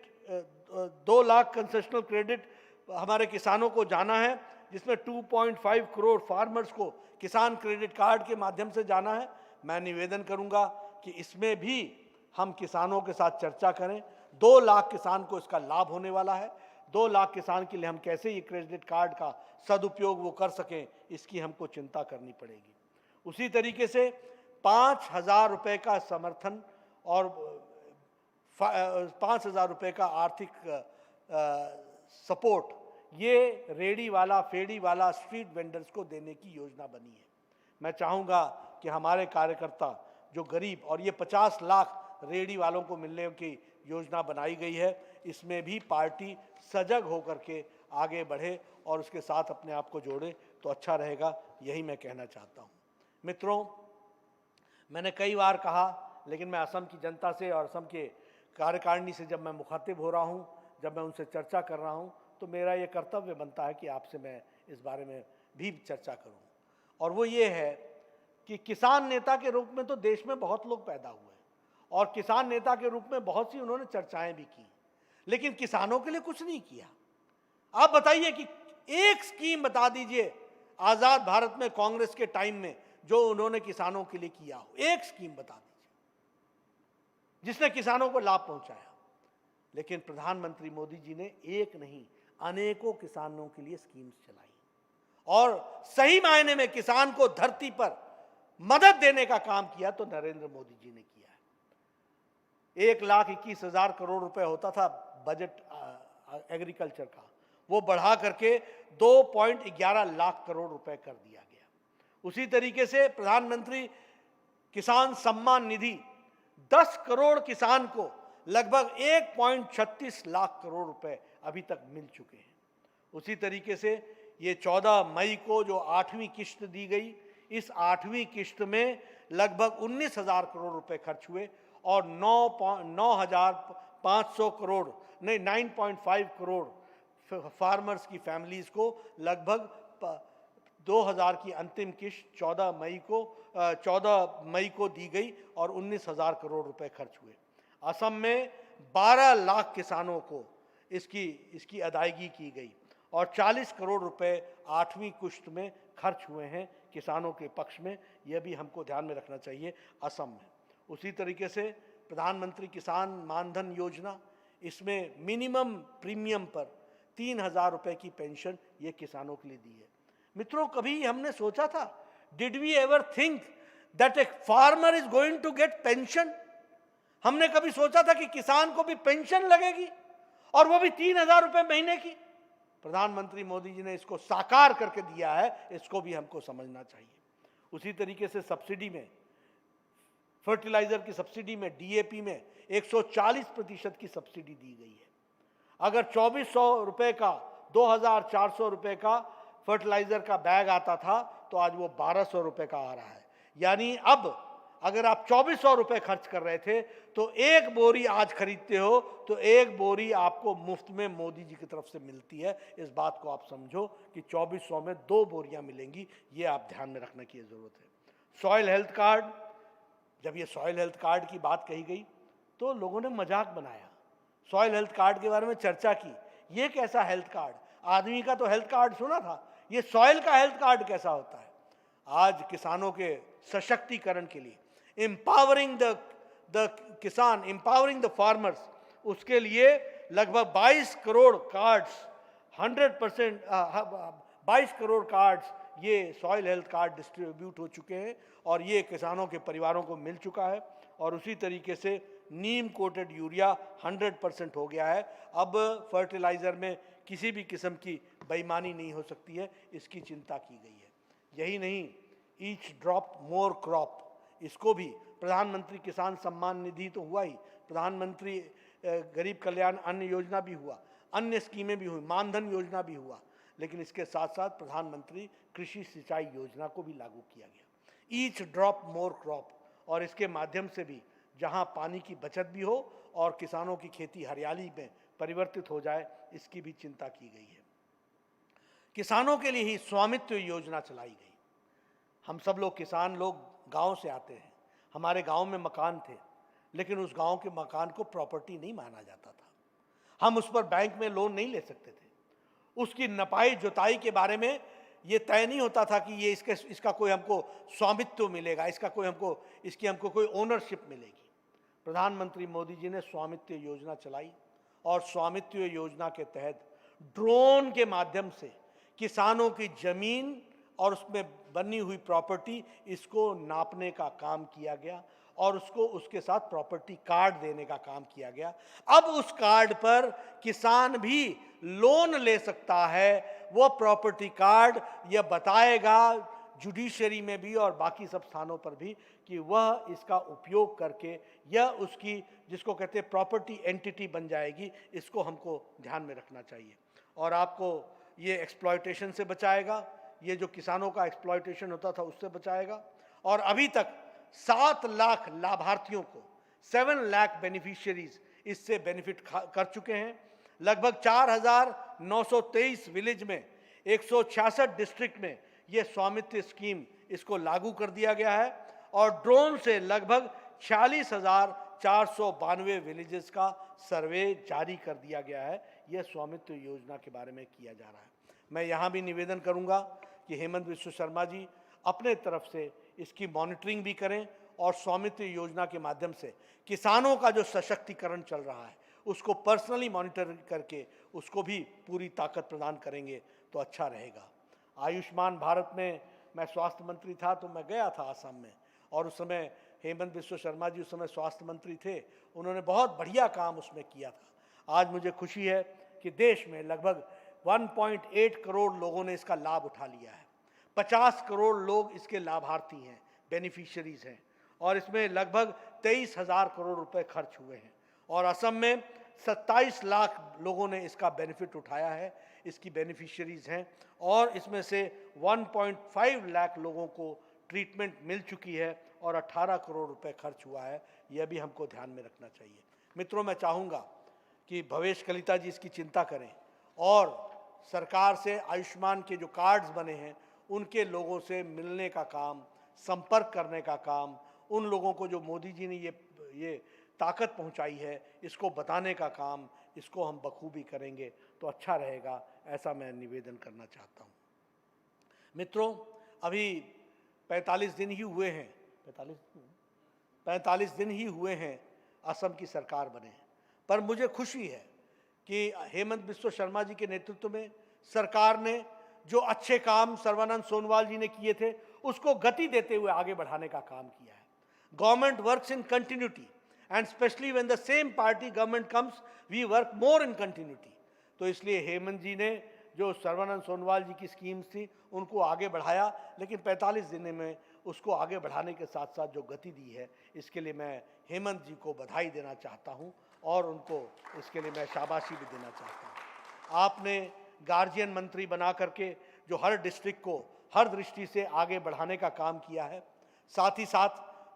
हमारे किसानों को जाना है, जिसमें 2.5 करोड़ फार्मर्स को किसान क्रेडिट कार्ड के माध्यम से जाना है। मैं निवेदन करूंगा कि इसमें भी हम किसानों के साथ चर्चा करें। 2 लाख किसान को इसका लाभ होने वाला है। 2 लाख किसान के लिए हम कैसे ये क्रेडिट कार्ड का सदुपयोग वो कर सकें, इसकी हमको चिंता करनी पड़ेगी। उसी तरीके से 5,000 रुपये का समर्थन और 5,000 रुपये का आर्थिक सपोर्ट ये रेडी वाला, फेडी वाला, स्ट्रीट वेंडर्स को देने की योजना बनी है। मैं चाहूँगा कि हमारे कार्यकर्ता जो गरीब, और ये 50 लाख रेडी वालों को मिलने की योजना बनाई गई है, इसमें भी पार्टी सजग होकर के आगे बढ़े और उसके साथ अपने आप को जोड़े तो अच्छा रहेगा, यही मैं कहना चाहता हूँ। मित्रों, मैंने कई बार कहा, लेकिन मैं असम की जनता से और असम के कार्यकारिणी से जब मैं मुखातिब हो रहा हूँ, जब मैं उनसे चर्चा कर रहा हूँ, तो मेरा ये कर्तव्य बनता है कि आपसे मैं इस बारे में भी चर्चा करूं। और वो ये है कि किसान नेता के रूप में तो देश में बहुत लोग पैदा हुए और किसान नेता के रूप में बहुत सी उन्होंने चर्चाएं भी की, लेकिन किसानों के लिए कुछ नहीं किया। आप बताइए कि एक स्कीम बता दीजिए आजाद भारत में कांग्रेस के टाइम में जो उन्होंने किसानों के लिए किया हो, एक स्कीम बता दीजिए जिसने किसानों को लाभ पहुंचाया। लेकिन प्रधानमंत्री मोदी जी ने एक नहीं, अनेकों किसानों के लिए स्कीम्स चलाई और सही मायने में किसान को धरती पर मदद देने का काम किया तो नरेंद्र मोदी जी ने किया है। 1,21,000 करोड़ रुपए होता था बजट एग्रीकल्चर का, वो बढ़ा करके 2.11 लाख करोड़ रुपए कर दिया गया। उसी तरीके से प्रधानमंत्री किसान सम्मान निधि 10 करोड़ किसान को लगभग 1.36 लाख करोड़ रुपए अभी तक मिल चुके हैं। उसी तरीके से ये 14 मई को जो 8वीं किश्त दी गई, इस 8वीं किश्त में लगभग 19,000 करोड़ रुपए खर्च हुए और 9,500 करोड़ नहीं 9.5 करोड़ फार्मर्स की फैमिलीज को लगभग 2,000 की अंतिम किश्त 14 मई को दी गई और 19,000 करोड़ रुपए खर्च हुए। असम में 12 लाख किसानों को इसकी अदायगी की गई और 40 करोड़ रुपए 8वीं किश्त में खर्च हुए हैं किसानों के पक्ष में। यह भी हमको ध्यान में रखना चाहिए असम में। उसी तरीके से प्रधानमंत्री किसान मानधन योजना, इसमें मिनिमम प्रीमियम पर 3,000 रुपए की पेंशन ये किसानों के लिए दी है। मित्रों, कभी हमने सोचा था, did we ever think that a farmer is going to get pension? हमने कभी सोचा था कि किसान को भी पेंशन लगेगी और वो भी 3,000 रुपए महीने की? प्रधानमंत्री मोदी जी ने इसको साकार करके दिया है, इसको भी हमको समझना चाहिए। उसी तरीके से सब्सिडी में, फर्टिलाइजर की सब्सिडी में, डीएपी में 140% की सब्सिडी दी गई है। अगर 2,400 रुपए का 2,400 रुपए का फर्टिलाइजर का बैग आता था तो आज वो 1,200 रुपए का आ रहा है। यानी अब अगर आप 2,400 रुपए खर्च कर रहे थे तो एक बोरी आज खरीदते हो तो एक बोरी आपको मुफ्त में मोदी जी की तरफ से मिलती है। इस बात को आप समझो कि 2,400 में 2 बोरियां मिलेंगी, ये आप ध्यान में रखने की जरूरत है। सॉइल हेल्थ कार्ड, जब ये सॉइल हेल्थ कार्ड की बात कही गई तो लोगों ने मजाक बनाया, सॉइल हेल्थ कार्ड के बारे में चर्चा की, ये कैसा हेल्थ कार्ड? आदमी का तो हेल्थ कार्ड सुना था, ये सॉइल का हेल्थ कार्ड कैसा होता है? आज किसानों के सशक्तिकरण के लिए, empowering द किसान, एम्पावरिंग द फार्मर्स, उसके लिए लगभग 22 करोड़ कार्ड्स 100% 22 करोड़ कार्ड्स ये सॉइल हेल्थ कार्ड डिस्ट्रीब्यूट हो चुके हैं और ये किसानों के परिवारों को मिल चुका है। और उसी तरीके से नीम कोटेड यूरिया 100% हो गया है। अब फर्टिलाइज़र में किसी भी किस्म की बेईमानी नहीं हो सकती है, इसकी चिंता की गई है। यही नहीं, ईच ड्रॉप मोर क्रॉप, इसको भी प्रधानमंत्री किसान सम्मान निधि तो हुआ ही, प्रधानमंत्री गरीब कल्याण अन्न योजना भी हुआ, अन्य स्कीमें भी हुई, मानधन योजना भी हुआ, लेकिन इसके साथ साथ प्रधानमंत्री कृषि सिंचाई योजना को भी लागू किया गया। ईच ड्रॉप मोर क्रॉप, और इसके माध्यम से भी जहां पानी की बचत भी हो और किसानों की खेती हरियाली में परिवर्तित हो जाए, इसकी भी चिंता की गई है। किसानों के लिए ही स्वामित्व योजना चलाई गई। हम सब लोग किसान लोग गांव से आते हैं, हमारे गांव में मकान थे, लेकिन उस गांव के मकान को प्रॉपर्टी नहीं माना जाता था। हम उस पर बैंक में लोन नहीं ले सकते थे। उसकी नपाई जुताई के बारे में ये तय नहीं होता था कि ये इसका कोई हमको स्वामित्व मिलेगा, इसकी हमको कोई ओनरशिप मिलेगी। प्रधानमंत्री मोदी जी ने स्वामित्व योजना चलाई और स्वामित्व योजना के तहत ड्रोन के माध्यम से किसानों की जमीन और उसमें बनी हुई प्रॉपर्टी, इसको नापने का काम किया गया और उसको उसके साथ प्रॉपर्टी कार्ड देने का काम किया गया। अब उस कार्ड पर किसान भी लोन ले सकता है। वो प्रॉपर्टी कार्ड यह बताएगा जुडिशरी में भी और बाकी सब स्थानों पर भी कि वह इसका उपयोग करके यह उसकी, जिसको कहते हैं प्रॉपर्टी एंटिटी बन जाएगी। इसको हमको ध्यान में रखना चाहिए और आपको ये एक्सप्लॉयटेशन से बचाएगा, ये जो किसानों का एक्सप्लॉयटेशन होता था उससे बचाएगा। और अभी तक 7 लाख लाभार्थियों को, 7 लाख बेनिफिशियरीज इससे बेनिफिट कर चुके हैं। लगभग 4,923 विलेज में 166 डिस्ट्रिक्ट में ये स्वामित्व स्कीम इसको लागू कर दिया गया है और ड्रोन से लगभग 46,492 विलेजेस का सर्वे जारी कर दिया गया है। यह स्वामित्व योजना के बारे में किया जा रहा है। मैं यहाँ भी निवेदन करूँगा कि हेमंत बिस्वा शर्मा जी अपने तरफ से इसकी मॉनिटरिंग भी करें और स्वामित्व योजना के माध्यम से किसानों का जो सशक्तिकरण चल रहा है उसको पर्सनली मॉनिटर करके उसको भी पूरी ताकत प्रदान करेंगे तो अच्छा रहेगा। आयुष्मान भारत में मैं स्वास्थ्य मंत्री था तो मैं गया था आसाम में और उस समय हेमंत बिस्वा शर्मा जी उस समय स्वास्थ्य मंत्री थे, उन्होंने बहुत बढ़िया काम उसमें किया था। आज मुझे खुशी है कि देश में लगभग 1.8 करोड़ लोगों ने इसका लाभ उठा लिया है। 50 करोड़ लोग इसके लाभार्थी हैं, बेनिफिशियरीज हैं और इसमें लगभग 23,000 करोड़ रुपए खर्च हुए हैं और असम में 27 लाख लोगों ने इसका बेनिफिट उठाया है, इसकी बेनिफिशियरीज हैं और इसमें से 1.5 लाख लोगों को ट्रीटमेंट मिल चुकी है और 18 करोड़ रुपए खर्च हुआ है। यह भी हमको ध्यान में रखना चाहिए। मित्रों, मैं चाहूँगा कि भवेश कलिता जी इसकी चिंता करें और सरकार से आयुष्मान के जो कार्ड्स बने हैं उनके लोगों से मिलने का काम, संपर्क करने का काम, उन लोगों को जो मोदी जी ने ये ताकत पहुंचाई है इसको बताने का काम, इसको हम बखूबी करेंगे तो अच्छा रहेगा, ऐसा मैं निवेदन करना चाहता हूं। मित्रों, अभी 45 दिन ही हुए हैं 45 दिन ही हुए हैं असम की सरकार बने हैं, पर मुझे खुशी है कि हेमंत बिस्वा शर्मा जी के नेतृत्व में सरकार ने जो अच्छे काम सर्बानंद सोनोवाल जी ने किए थे उसको गति देते हुए आगे बढ़ाने का काम किया है। Government works in continuity and specially when the same party government comes we work more in continuity. तो इसलिए हेमंत जी ने जो सर्बानंद सोनोवाल जी की स्कीम्स थी उनको आगे बढ़ाया, लेकिन 45 दिन में उसको आगे बढ़ाने के साथ साथ जो गति दी है इसके लिए मैं हेमंत जी को बधाई देना चाहता हूं और उनको इसके लिए मैं शाबाशी भी देना चाहता हूं। आपने गार्जियन मंत्री बना करके जो हर डिस्ट्रिक्ट को हर दृष्टि से आगे बढ़ाने का काम किया है, साथ ही साथ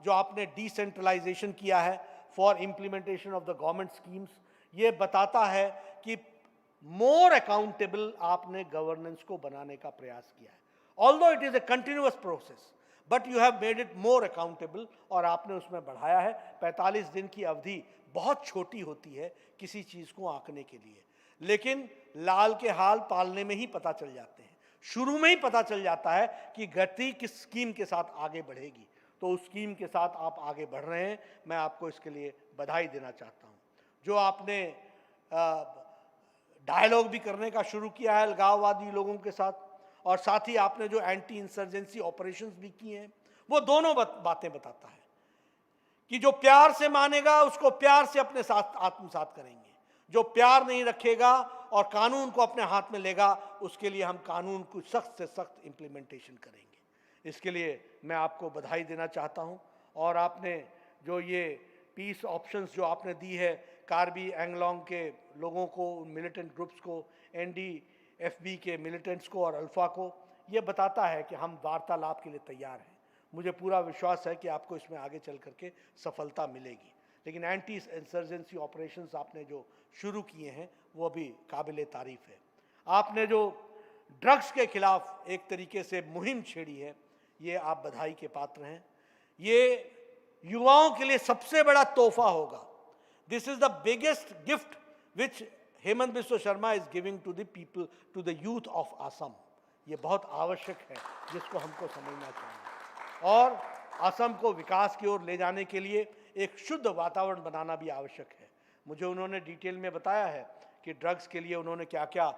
जो आपने डिसेंट्रलाइजेशन किया है for implementation of the government schemes, ये बताता है कि मोर अकाउंटेबल आपने गवर्नेंस को बनाने का प्रयास किया है। Although it is a continuous process but you have made it more accountable और आपने उसमें बढ़ाया है। 45 दिन की अवधि बहुत छोटी होती है किसी चीज़ को आंकने के लिए, लेकिन लाल के हाल पालने में ही पता चल जाते हैं। शुरू में ही पता चल जाता है कि गति किस स्कीम के साथ आगे बढ़ेगी। तो उस स्कीम के साथ आप आगे बढ़ रहे हैं, मैं आपको इसके लिए बधाई देना चाहता हूं। जो आपने डायलॉग भी करने का शुरू किया है अलगाववादी लोगों के साथ, और साथ ही आपने जो एंटी इंसर्जेंसी ऑपरेशंस भी किए हैं, वो दोनों बातें बताता है कि जो प्यार से मानेगा उसको प्यार से अपने साथ आत्मसात करेंगे, जो प्यार नहीं रखेगा और कानून को अपने हाथ में लेगा उसके लिए हम कानून को सख्त से सख्त इम्प्लीमेंटेशन करेंगे। इसके लिए मैं आपको बधाई देना चाहता हूं। और आपने जो ये पीस ऑप्शंस जो आपने दी है कार्बी एंगलोंग के लोगों को, मिलिटेंट ग्रुप्स को, एनडीएफबी के मिलिटेंट्स को और अल्फा को, ये बताता है कि हम वार्तालाप के लिए तैयार हैं। मुझे पूरा विश्वास है कि आपको इसमें आगे चल करके सफलता मिलेगी। लेकिन एंटी इंसर्जेंसी ऑपरेशंस आपने जो शुरू किए हैं वो भी काबिले तारीफ है। आपने जो ड्रग्स के खिलाफ एक तरीके से मुहिम छेड़ी है, ये आप बधाई के पात्र हैं। ये युवाओं के लिए सबसे बड़ा तोहफा होगा। This is the biggest gift which Himanta Biswa Sarma is giving to the people, to the youth of Assam. ये बहुत आवश्यक है जिसको हमको समझना चाहिए। और असम को विकास की ओर ले जाने के लिए एक शुद्ध वातावरण बनाना भी आवश्यक है। मुझे उन्होंने डिटेल में बताया है कि ड्रग्स के लिए उन्होंने क्या क्या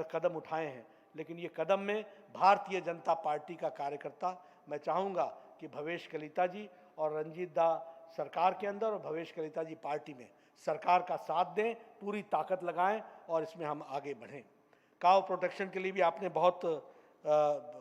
कदम उठाए हैं, लेकिन ये कदम में भारतीय जनता पार्टी का कार्यकर्ता, मैं चाहूँगा कि भवेश कलिता जी और रंजीत दा सरकार के अंदर और भवेश कलिता जी पार्टी में सरकार का साथ दें, पूरी ताकत लगाएं और इसमें हम आगे बढ़ें। काव प्रोटेक्शन के लिए भी आपने बहुत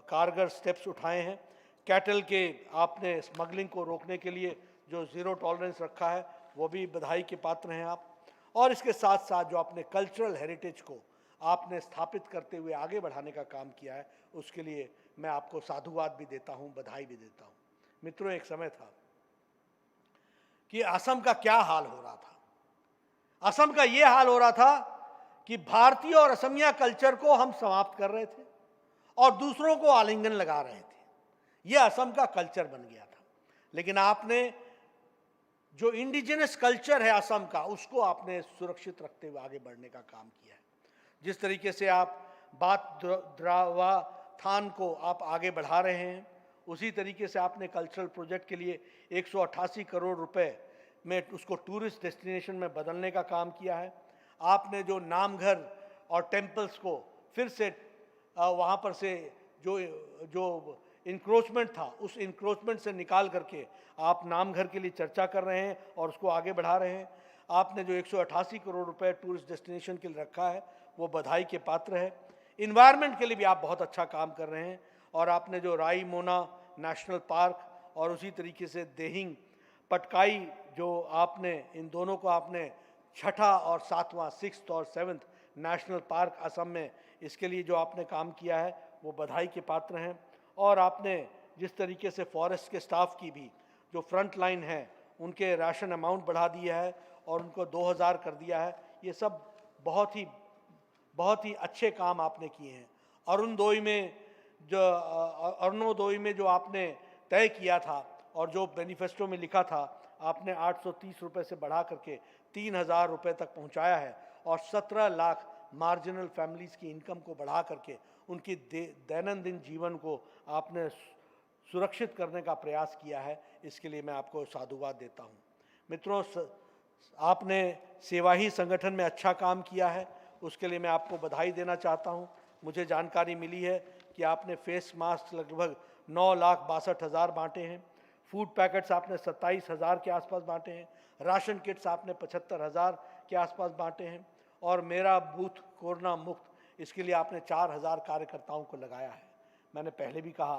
कारगर स्टेप्स उठाए हैं। कैटल के आपने स्मगलिंग को रोकने के लिए जो ज़ीरो टॉलरेंस रखा है वो भी बधाई के पात्र हैं आप। और इसके साथ साथ जो आपने कल्चरल हेरिटेज को आपने स्थापित करते हुए आगे बढ़ाने का काम किया है, उसके लिए मैं आपको साधुवाद भी देता हूं, बधाई भी देता हूं। मित्रों, एक समय था कि असम का क्या हाल हो रहा था। असम का ये हाल हो रहा था कि भारतीय और असमिया कल्चर को हम समाप्त कर रहे थे और दूसरों को आलिंगन लगा रहे थे। यह असम का कल्चर बन गया था। लेकिन आपने जो इंडिजिनस कल्चर है असम का, उसको आपने सुरक्षित रखते हुए आगे बढ़ने का काम किया है। जिस तरीके से आप बात द्रावा थान को आप आगे बढ़ा रहे हैं, उसी तरीके से आपने कल्चरल प्रोजेक्ट के लिए 188 करोड़ रुपए में उसको टूरिस्ट डेस्टिनेशन में बदलने का काम किया है। आपने जो नामघर और टेम्पल्स को फिर से वहाँ पर से जो इंक्रोचमेंट था, उस इंक्रोचमेंट से निकाल करके आप नामघर के लिए चर्चा कर रहे हैं और उसको आगे बढ़ा रहे हैं। आपने जो 188 करोड़ रुपए टूरिस्ट डेस्टिनेशन के लिए रखा है वो बधाई के पात्र है। इन्वायरमेंट के लिए भी आप बहुत अच्छा काम कर रहे हैं। और आपने जो राई मोना नेशनल पार्क और उसी तरीके से देहिंग पटकाई, जो आपने इन दोनों को आपने छठा और सातवां, 6th और 7th नेशनल पार्क असम में, इसके लिए जो आपने काम किया है वो बधाई के पात्र हैं। और आपने जिस तरीके से फॉरेस्ट के स्टाफ की भी जो फ्रंट लाइन है उनके राशन अमाउंट बढ़ा दिया है और उनको 2000 कर दिया है, ये सब बहुत ही अच्छे काम आपने किए हैं। अरुणोदय में जो आपने तय किया था और जो मैनिफेस्टो में लिखा था, आपने 830 रुपये से बढ़ा करके 3000 रुपये तक पहुंचाया है और 17 लाख मार्जिनल फैमिलीज़ की इनकम को बढ़ा करके उनकी दैनंदिन जीवन को आपने सुरक्षित करने का प्रयास किया है। इसके लिए मैं आपको साधुवाद देता हूं। मित्रों, आपने सेवा ही संगठन में अच्छा काम किया है, उसके लिए मैं आपको बधाई देना चाहता हूं। मुझे जानकारी मिली है कि आपने फेस मास्क लगभग 9,62,000 बांटे हैं। फूड पैकेट्स आपने 27,000 के आसपास बांटे हैं। राशन किट्स आपने 75,000 के आसपास बांटे हैं। और मेरा बूथ कोरोना मुक्त, इसके लिए आपने 4,000 कार्यकर्ताओं को लगाया है। मैंने पहले भी कहा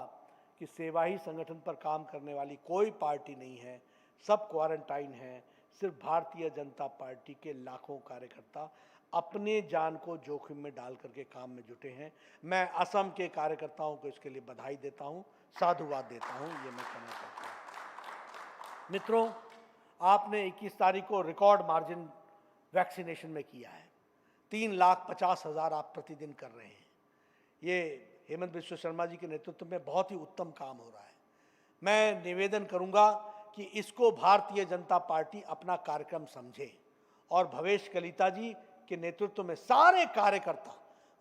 कि सेवा ही संगठन पर काम करने वाली कोई पार्टी नहीं है, सब क्वारंटाइन हैं। सिर्फ भारतीय जनता पार्टी के लाखों कार्यकर्ता अपने जान को जोखिम में डाल करके काम में जुटे हैं। मैं असम के कार्यकर्ताओं को इसके लिए बधाई देता हूं, साधुवाद देता हूं, ये मैं कहना चाहता हूं। मित्रों, आपने 21 तारीख को रिकॉर्ड मार्जिन वैक्सीनेशन में किया है। 3,50,000 आप प्रतिदिन कर रहे हैं। ये हेमंत बिस्वा शर्मा जी के नेतृत्व में बहुत ही उत्तम काम हो रहा है। मैं निवेदन करूंगा कि इसको भारतीय जनता पार्टी अपना कार्यक्रम समझे और भवेश कलिता जी के नेतृत्व में सारे कार्यकर्ता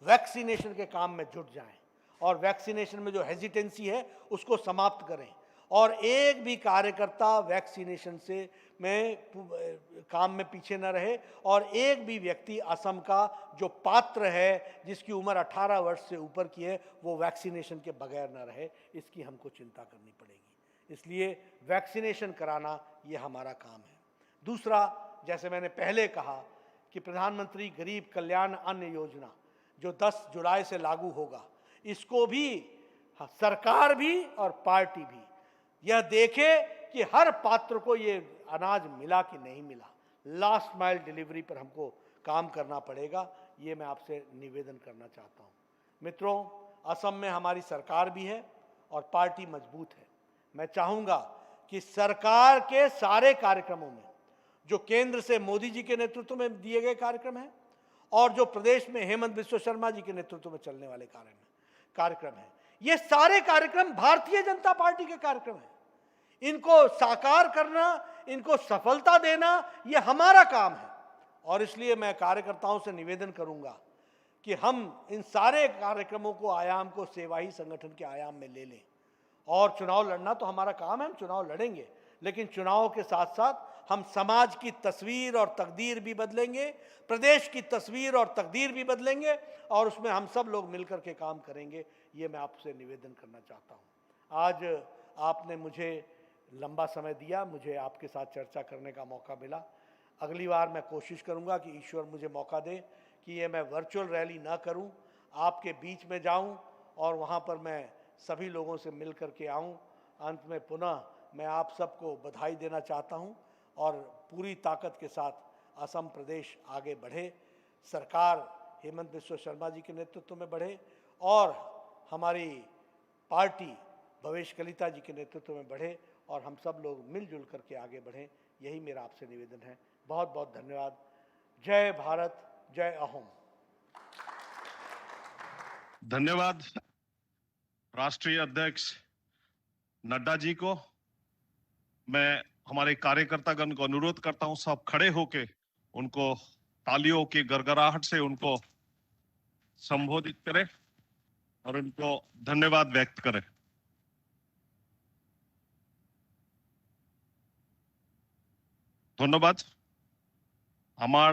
वैक्सीनेशन के काम में जुट जाएं और वैक्सीनेशन में जो हेजिटेंसी है उसको समाप्त करें और एक भी कार्यकर्ता वैक्सीनेशन से काम में पीछे न रहे और एक भी व्यक्ति असम का जो पात्र है, जिसकी उम्र 18 वर्ष से ऊपर की है, वो वैक्सीनेशन के बगैर न रहे, इसकी हमको चिंता करनी पड़ेगी। इसलिए वैक्सीनेशन कराना ये हमारा काम है। दूसरा, जैसे मैंने पहले कहा कि प्रधानमंत्री गरीब कल्याण अन्न योजना जो 10 जुलाई से लागू होगा, इसको भी सरकार भी और पार्टी भी यह देखे कि हर पात्र को ये अनाज मिला कि नहीं मिला। लास्ट माइल डिलीवरी पर हमको काम करना पड़ेगा, ये मैं आपसे निवेदन करना चाहता हूँ। मित्रों, असम में हमारी सरकार भी है और पार्टी मजबूत है। मैं चाहूँगा कि सरकार के सारे कार्यक्रमों में जो केंद्र से मोदी जी के नेतृत्व में दिए गए कार्यक्रम हैं और जो प्रदेश में हेमंत बिस्वा शर्मा जी के नेतृत्व में चलने वाले कार्यक्रम हैं, ये सारे कार्यक्रम भारतीय जनता पार्टी के कार्यक्रम हैं। इनको साकार करना, इनको सफलता देना, ये हमारा काम है। और इसलिए मैं कार्यकर्ताओं से निवेदन करूंगा कि हम इन सारे कार्यक्रमों को आयाम को सेवा ही संगठन के आयाम में ले लें। और चुनाव लड़ना तो हमारा काम है, हम चुनाव लड़ेंगे, लेकिन चुनाव के साथ साथ हम समाज की तस्वीर और तकदीर भी बदलेंगे, प्रदेश की तस्वीर और तकदीर भी बदलेंगे, और उसमें हम सब लोग मिलकर के काम करेंगे। ये मैं आपसे निवेदन करना चाहता हूँ। आज आपने मुझे लंबा समय दिया, मुझे आपके साथ चर्चा करने का मौका मिला। अगली बार मैं कोशिश करूंगा कि ईश्वर मुझे मौका दे कि ये मैं वर्चुअल रैली ना करूं, आपके बीच में जाऊं और वहां पर मैं सभी लोगों से मिल कर के आऊँ। अंत में पुनः मैं आप सबको बधाई देना चाहता हूं और पूरी ताकत के साथ असम प्रदेश आगे बढ़े, सरकार हेमंत बिस्वा शर्मा जी के नेतृत्व में बढ़े और हमारी पार्टी भवेश कलिता जी के नेतृत्व में बढ़े और हम सब लोग मिलजुल करके आगे बढ़ें। यही मेरा आपसे निवेदन है। बहुत बहुत धन्यवाद। जय भारत, जय अहोम। धन्यवाद राष्ट्रीय अध्यक्ष नड्डा जी को। मैं हमारे कार्यकर्तागण को अनुरोध करता हूं, सब खड़े होके उनको तालियों की गड़गड़ाहट से उनको संबोधित करें और उनको धन्यवाद व्यक्त करें। धन्यवाद। আমার